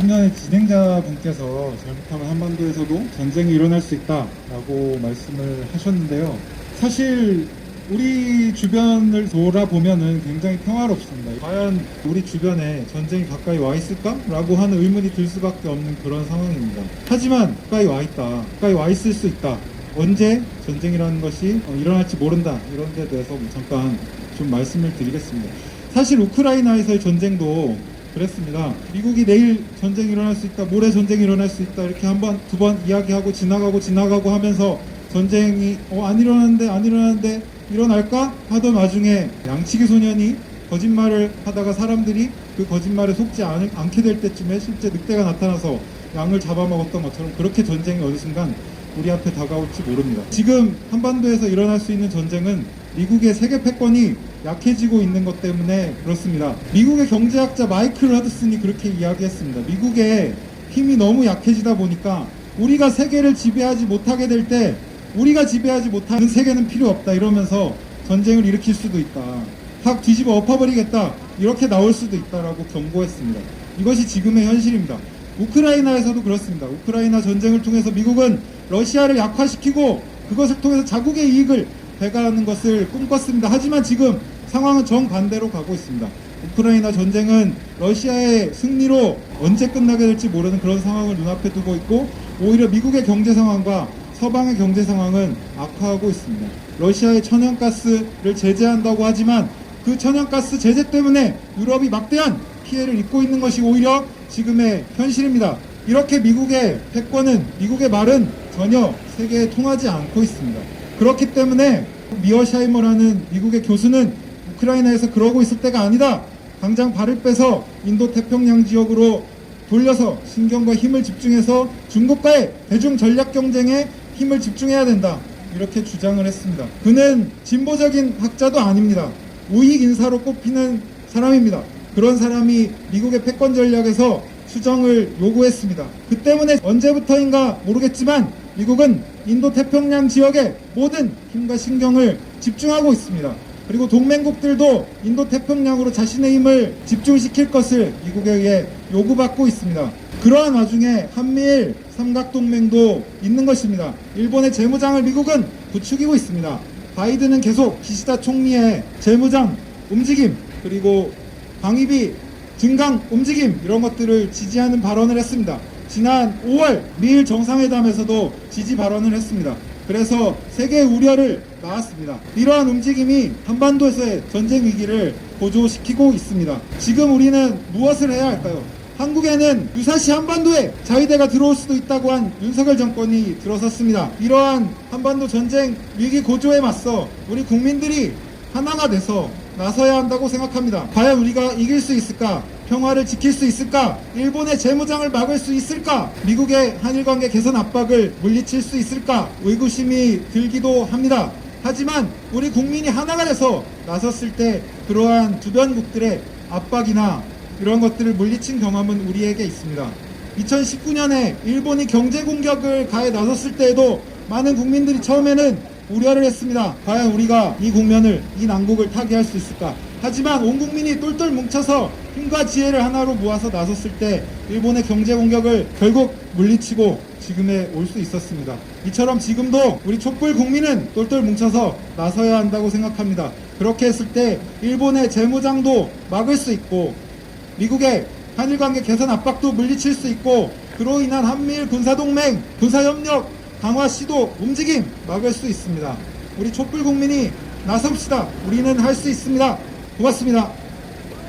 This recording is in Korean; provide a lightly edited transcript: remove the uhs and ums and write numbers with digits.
신년의 진행자분께서 잘못하면 한반도에서도 전쟁이 일어날 수 있다라고 말씀을 하셨는데요. 사실 우리 주변을 돌아보면은 굉장히 평화롭습니다. 과연 우리 주변에 전쟁이 가까이 와 있을까라고 하는 의문이 들 수밖에 없는 그런 상황입니다. 하지만 가까이 와 있다, 가까이 와 있을 수 있다. 언제 전쟁이라는 것이 일어날지 모른다. 이런 데 대해서 잠깐 좀 말씀을 드리겠습니다. 사실 우크라이나에서의 전쟁도 그랬습니다. 미국이 내일 전쟁이 일어날 수 있다, 모레 전쟁이 일어날 수 있다, 이렇게 한 번, 두 번 이야기하고 지나가고 하면서 전쟁이 안 일어나는데 일어날까 하던 와중에 양치기 소년이 거짓말을 하다가 사람들이 그 거짓말에 속지 않게 될 때쯤에 실제 늑대가 나타나서 양을 잡아먹었던 것처럼 그렇게 전쟁이 어느 순간 우리 앞에 다가올지 모릅니다. 지금 한반도에서 일어날 수 있는 전쟁은 미국의 세계 패권이 약해지고 있는 것 때문에 그렇습니다. 미국의 경제학자 마이클 허드슨이 그렇게 이야기했습니다. 미국의 힘이 너무 약해지다 보니까 우리가 세계를 지배하지 못하게 될 때 우리가 지배하지 못하는 세계는 필요 없다 이러면서 전쟁을 일으킬 수도 있다. 확 뒤집어 엎어버리겠다. 이렇게 나올 수도 있다라고 경고했습니다. 이것이 지금의 현실입니다. 우크라이나에서도 그렇습니다. 우크라이나 전쟁을 통해서 미국은 러시아를 약화시키고 그것을 통해서 자국의 이익을 배가하는 것을 꿈꿨습니다. 하지만 지금 상황은 정반대로 가고 있습니다. 우크라이나 전쟁은 러시아의 승리로 언제 끝나게 될지 모르는 그런 상황을 눈앞에 두고 있고 오히려 미국의 경제 상황과 서방의 경제 상황은 악화하고 있습니다. 러시아의 천연가스를 제재한다고 하지만 그 천연가스 제재 때문에 유럽이 막대한 피해를 입고 있는 것이 오히려 지금의 현실입니다. 이렇게 미국의 패권은, 미국의 말은 전혀 세계에 통하지 않고 있습니다. 그렇기 때문에 미어샤이머라는 미국의 교수는 우크라이나에서 그러고 있을 때가 아니다. 당장 발을 빼서 인도 태평양 지역으로 돌려서 신경과 힘을 집중해서 중국과의 대중 전략 경쟁에 힘을 집중해야 된다. 이렇게 주장을 했습니다. 그는 진보적인 학자도 아닙니다. 우익 인사로 꼽히는 사람입니다. 그런 사람이 미국의 패권 전략에서 수정을 요구했습니다. 그 때문에 언제부터인가 모르겠지만 미국은 인도 태평양 지역에 모든 힘과 신경을 집중하고 있습니다. 그리고 동맹국들도 인도 태평양으로 자신의 힘을 집중시킬 것을 미국에 의해 요구받고 있습니다. 그러한 와중에 한미일 삼각동맹도 있는 것입니다. 일본의 재무장을 미국은 부추기고 있습니다. 바이든은 계속 기시다 총리의 재무장 움직임 그리고 방위비 증강 움직임 이런 것들을 지지하는 발언을 했습니다. 지난 5월 미일 정상회담에서도 지지 발언을 했습니다. 그래서 세계의 우려를 낳았습니다. 이러한 움직임이 한반도에서의 전쟁 위기를 고조시키고 있습니다. 지금 우리는 무엇을 해야 할까요? 한국에는 유사시 한반도에 자위대가 들어올 수도 있다고 한 윤석열 정권이 들어섰습니다. 이러한 한반도 전쟁 위기 고조에 맞서 우리 국민들이 하나가 돼서 나서야 한다고 생각합니다. 과연 우리가 이길 수 있을까? 평화를 지킬 수 있을까? 일본의 재무장을 막을 수 있을까? 미국의 한일관계 개선 압박을 물리칠 수 있을까? 의구심이 들기도 합니다. 하지만 우리 국민이 하나가 돼서 나섰을 때 그러한 주변국들의 압박이나 이런 것들을 물리친 경험은 우리에게 있습니다. 2019년에 일본이 경제 공격을 가해 나섰을 때에도 많은 국민들이 처음에는 우려를 했습니다. 과연 우리가 이 국면을, 이 난국을 타개할 수 있을까? 하지만 온 국민이 똘똘 뭉쳐서 힘과 지혜를 하나로 모아서 나섰을 때 일본의 경제 공격을 결국 물리치고 지금에 올 수 있었습니다. 이처럼 지금도 우리 촛불 국민은 똘똘 뭉쳐서 나서야 한다고 생각합니다. 그렇게 했을 때 일본의 재무장도 막을 수 있고 미국의 한일관계 개선 압박도 물리칠 수 있고 그로 인한 한미일 군사동맹, 군사협력 강화 시도 움직임 막을 수 있습니다. 우리 촛불 국민이 나섭시다. 우리는 할 수 있습니다. 고맙습니다.